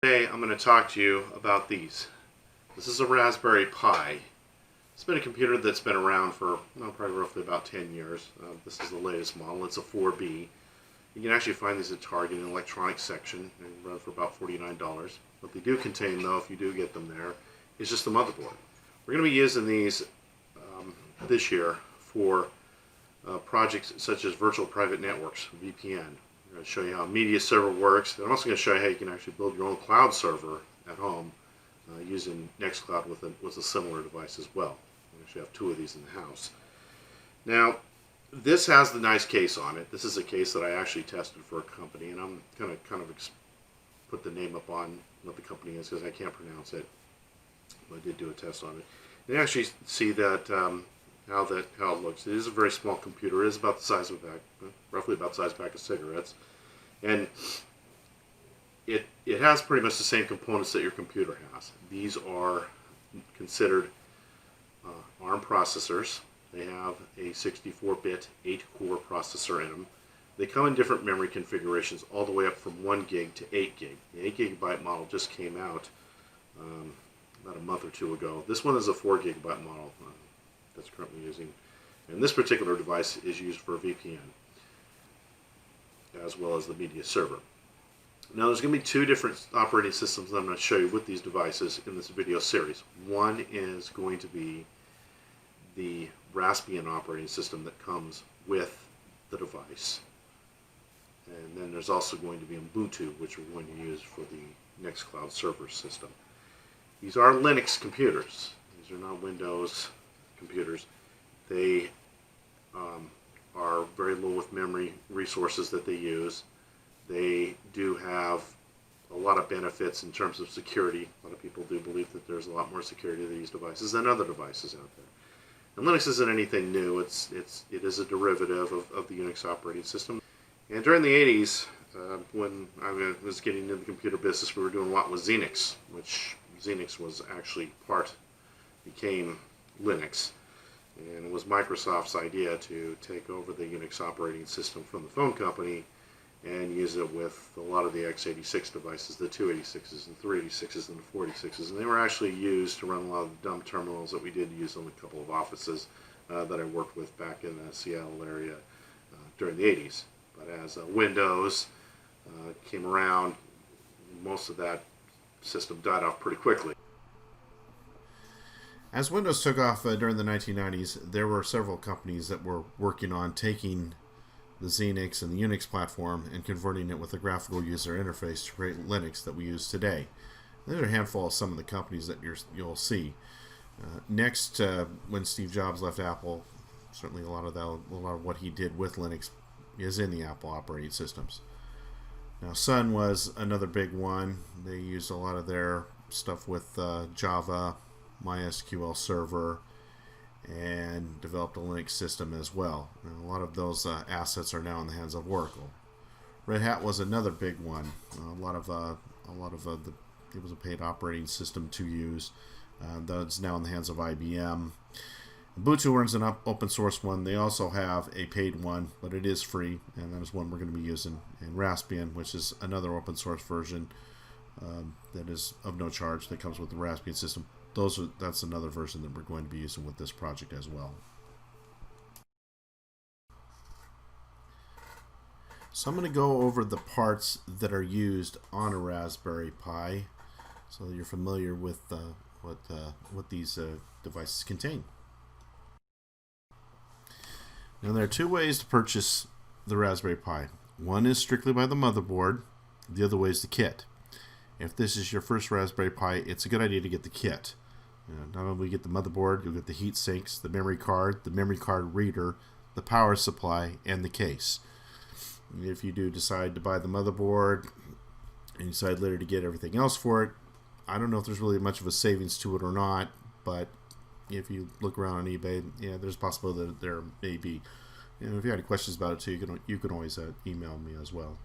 Today I'm going to talk to you about these. This is a Raspberry Pi. It's been a computer that's been around for probably roughly about 10 years. This is the latest model. It's a 4B. You can actually find these at Target in the electronics section and run for about $49. What they do contain, though, if you do get them there, is just the motherboard. We're going to be using these this year for projects such as virtual private networks, VPN. I'm going to show you how a media server works. And I'm also going to show you how you can actually build your own cloud server at home using Nextcloud with a similar device as well. We actually have two of these in the house. Now, this has the nice case on it. This is a case that I actually tested for a company, and I'm going to kind of put the name up on what the company is because I can't pronounce it. But I did do a test on it. And you actually see that how it looks. It is a very small computer. It is about the size of a pack, roughly about the size of a pack of cigarettes, and it has pretty much the same components that your computer has. These are considered ARM processors. They have a 64-bit 8-core processor in them. They come in different memory configurations, all the way up from 1 gig to 8 gig. The 8 gigabyte model just came out about a month or two ago. This one is a 4 gigabyte model that's currently using, and this particular device is used for VPN as well as the media server. Now there's going to be two different operating systems that I'm going to show you with these devices in this video series. One is going to be the Raspbian operating system that comes with the device, and then there's also going to be Ubuntu, which we're going to use for the Nextcloud server system. These are Linux computers. These are not Windows computers. They are very low with memory resources that they use. They do have a lot of benefits in terms of security. A lot of people do believe that there's a lot more security to these devices than other devices out there. And Linux isn't anything new. It is a derivative of the Unix operating system. And during the 80s, when I was getting into the computer business, we were doing a lot with Xenix, which Xenix was actually became Linux. And it was Microsoft's idea to take over the Unix operating system from the phone company and use it with a lot of the x86 devices, the 286s and 386s and the 486s. And they were actually used to run a lot of the dumb terminals that we did use on a couple of offices that I worked with back in the Seattle area during the 80s. But as Windows came around, most of that system died off pretty quickly. As Windows took off during the 1990s, there were several companies that were working on taking the Xenix and the Unix platform and converting it with a graphical user interface to create Linux that we use today. There are a handful of some of the companies that you'll see. Next, when Steve Jobs left Apple, certainly a lot of what he did with Linux is in the Apple operating systems. Now, Sun was another big one. They used a lot of their stuff with Java, MySQL Server, and developed a Linux system as well. And a lot of those assets are now in the hands of Oracle. Red Hat was another big one. It was a paid operating system to use. That's now in the hands of IBM. Ubuntu runs an open source one. They also have a paid one, but it is free, and that is one we're going to be using. And Raspbian, which is another open source version that is of no charge that comes with the Raspbian system. That's another version that we're going to be using with this project as well. So I'm going to go over the parts that are used on a Raspberry Pi, so that you're familiar with what these devices contain. Now, there are two ways to purchase the Raspberry Pi. One is strictly by the motherboard. The other way is the kit. If this is your first Raspberry Pi, it's a good idea to get the kit. Not only will you get the motherboard, you'll get the heat sinks, the memory card reader, the power supply, and the case. If you do decide to buy the motherboard and you decide later to get everything else for it, I don't know if there's really much of a savings to it or not, but if you look around on eBay, yeah, there's a possibility that there may be. If you have any questions about it too, you can always email me as well.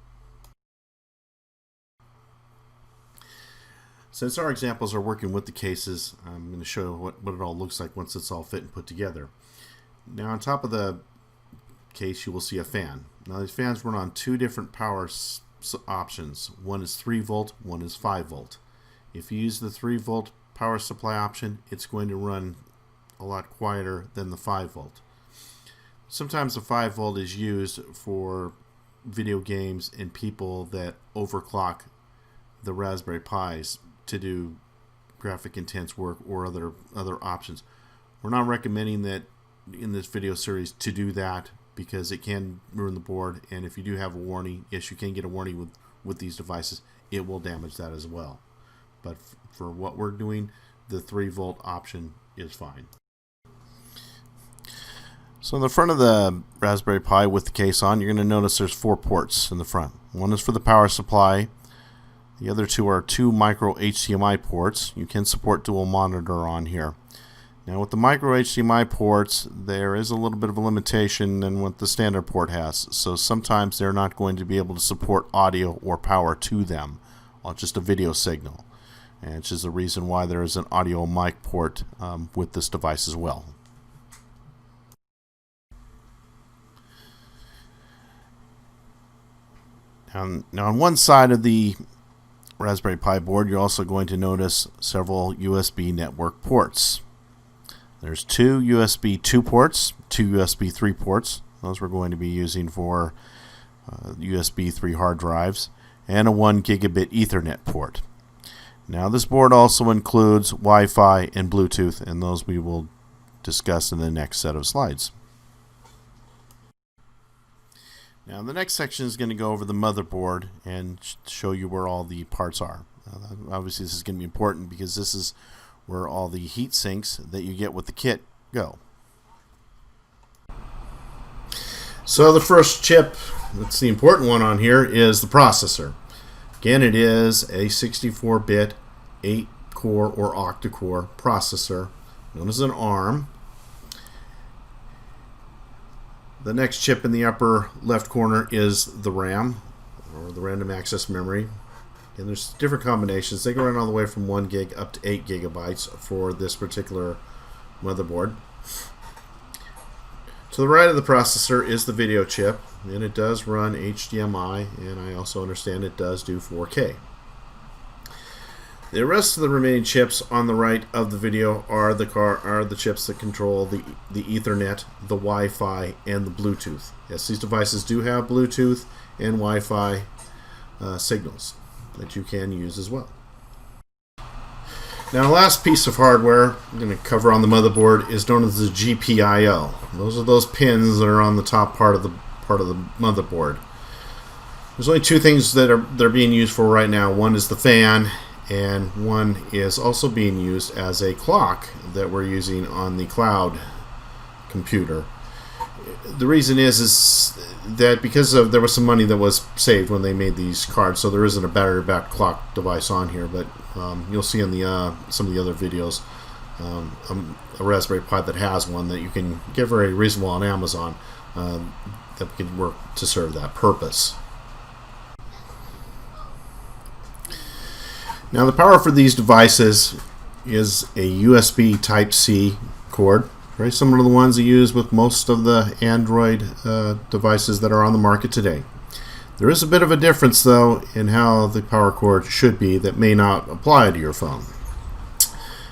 Since our examples are working with the cases, I'm going to show what it all looks like once it's all fit and put together. Now, on top of the case, you will see a fan. Now, these fans run on two different power options. One is 3 volt, one is 5 volt. If you use the 3 volt power supply option, it's going to run a lot quieter than the 5 volt. Sometimes the 5 volt is used for video games and people that overclock the Raspberry Pis to do graphic intense work or other options. We're not recommending that in this video series to do that because it can ruin the board, and if you do have a warning, yes, you can get a warning with these devices, it will damage that as well. But for what we're doing, the 3 volt option is fine. So in the front of the Raspberry Pi with the case on, you're going to notice there's 4 ports in the front. One is for the power supply. The other 2 are 2 micro HDMI ports. You can support dual monitor on here. Now with the micro HDMI ports, there is a little bit of a limitation than what the standard port has. So sometimes they're not going to be able to support audio or power to them, or just a video signal. And which is the reason why there is an audio mic port with this device as well. Now on one side of the Raspberry Pi board, you're also going to notice several USB network ports. There's 2 USB 2 ports, 2 USB 3 ports. Those we're going to be using for USB 3 hard drives, and a 1 gigabit Ethernet port. Now this board also includes Wi-Fi and Bluetooth, and those we will discuss in the next set of slides. Now the next section is going to go over the motherboard and show you where all the parts are. Obviously this is going to be important because this is where all the heat sinks that you get with the kit go. So the first chip, that's the important one on here, is the processor. Again, it is a 64-bit 8-core or octa-core processor known as an ARM. The next chip in the upper left corner is the RAM, or the random access memory. And there's different combinations. They go around all the way from 1 gig up to 8 gigabytes for this particular motherboard. To the right of the processor is the video chip, and it does run HDMI, and I also understand it does do 4K. The rest of the remaining chips on the right of the video are the chips that control the Ethernet, the Wi-Fi, and the Bluetooth. Yes, these devices do have Bluetooth and Wi-Fi signals that you can use as well. Now the last piece of hardware I'm going to cover on the motherboard is known as the GPIO. Those are those pins that are on the top part of the motherboard. There's only 2 things that they're being used for right now. One is the fan, and one is also being used as a clock that we're using on the cloud computer. The reason is that because there was some money that was saved when they made these cards, so there isn't a battery-backed clock device on here, but you'll see in the some of the other videos a Raspberry Pi that has one that you can get very reasonable on Amazon that can work to serve that purpose. Now the power for these devices is a USB Type-C cord, very similar to the ones you use with most of the Android devices that are on the market today. There is a bit of a difference though in how the power cord should be that may not apply to your phone.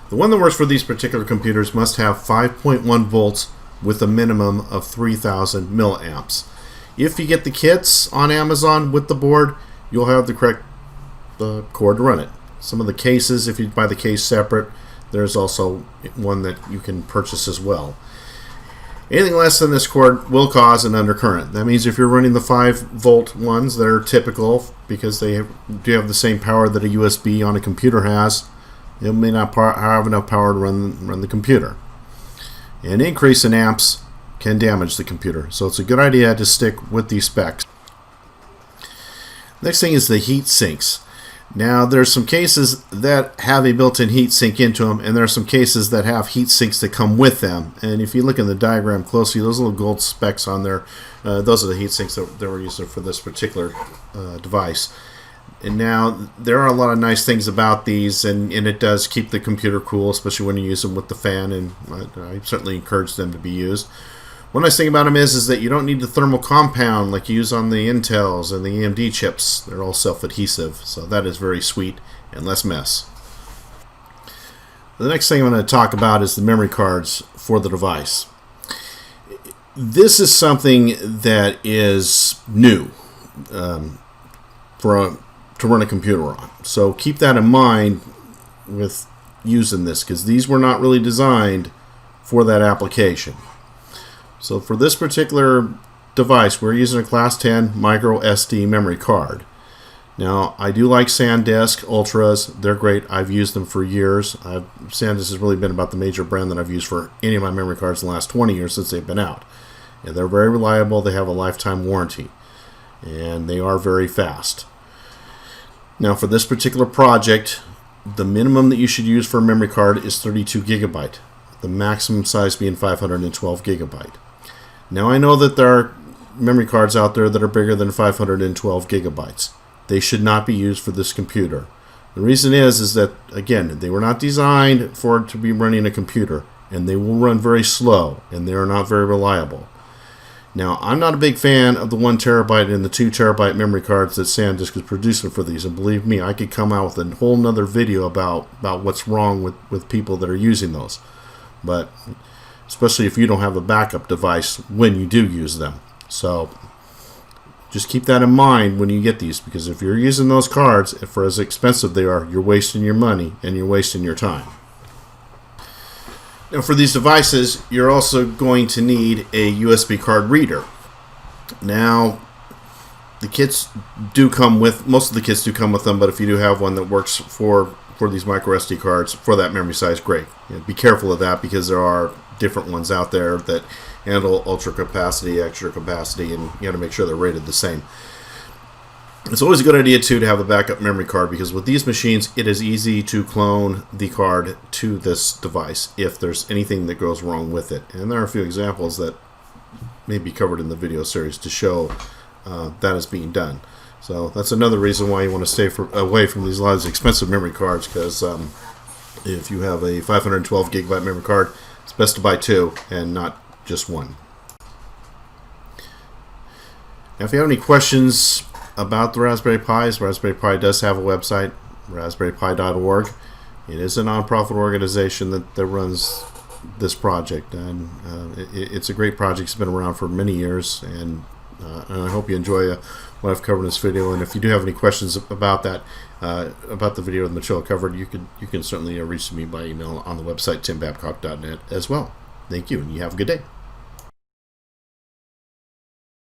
The one that works for these particular computers must have 5.1 volts with a minimum of 3000 milliamps. If you get the kits on Amazon with the board, you'll have the correct cord to run it. Some of the cases, if you buy the case separate, there's also one that you can purchase as well. Anything less than this cord will cause an undercurrent. That means if you're running the 5-volt ones that are typical because they do have the same power that a USB on a computer has, it may not have enough power to run the computer. An increase in amps can damage the computer, so it's a good idea to stick with these specs. Next thing is the heat sinks. Now there's some cases that have a built-in heat sink into them, and there are some cases that have heat sinks that come with them. And if you look in the diagram closely, those little gold specks on there, those are the heat sinks that were used for this particular device. And now there are a lot of nice things about these, and it does keep the computer cool, especially when you use them with the fan, and I certainly encourage them to be used. One nice thing about them is that you don't need the thermal compound like you use on the Intels and the AMD chips. They're all self-adhesive, so that is very sweet and less mess. The next thing I'm going to talk about is the memory cards for the device. This is something that is new to run a computer on. So keep that in mind with using this, because these were not really designed for that application. So for this particular device, we're using a Class 10 micro SD memory card. Now, I do like SanDisk Ultras. They're great. I've used them for years. SanDisk has really been about the major brand that I've used for any of my memory cards in the last 20 years since they've been out. And they're very reliable. They have a lifetime warranty. And they are very fast. Now, for this particular project, the minimum that you should use for a memory card is 32 gigabyte. The maximum size being 512 gigabyte. Now, I know that there are memory cards out there that are bigger than 512 gigabytes. They should not be used for this computer. The reason is that, again, they were not designed for it to be running a computer, and they will run very slow, and they are not very reliable. Now, I'm not a big fan of the 1 terabyte and the 2 terabyte memory cards that SanDisk is producing for these, and believe me, I could come out with a whole nother video about what's wrong with people that are using those. But especially if you don't have a backup device when you do use them. So just keep that in mind when you get these, because if you're using those cards, for as expensive they are, you're wasting your money and you're wasting your time. Now, for these devices, you're also going to need a USB card reader. Now, the kits do come with, most of the kits do come with them, but if you do have one that works for these micro SD cards for that memory size, great. Be careful of that, because there are different ones out there that handle ultra capacity, extra capacity, and you got to make sure they're rated the same. It's always a good idea too to have a backup memory card, because with these machines it is easy to clone the card to this device if there's anything that goes wrong with it. And there are a few examples that may be covered in the video series to show that is being done. So that's another reason why you want to stay away from these lots of expensive memory cards, because if you have a 512 gigabyte memory card, it's best to buy 2 and not just 1. Now, if you have any questions about the Raspberry Pis, Raspberry Pi does have a website, raspberrypi.org. It is a nonprofit organization that runs this project, and it's a great project. It's been around for many years, and I hope you enjoy what I've covered in this video. And if you do have any questions about that, about the video and the material covered, you can certainly reach me by email on the website timbabcock.net as well. Thank you, and you have a good day.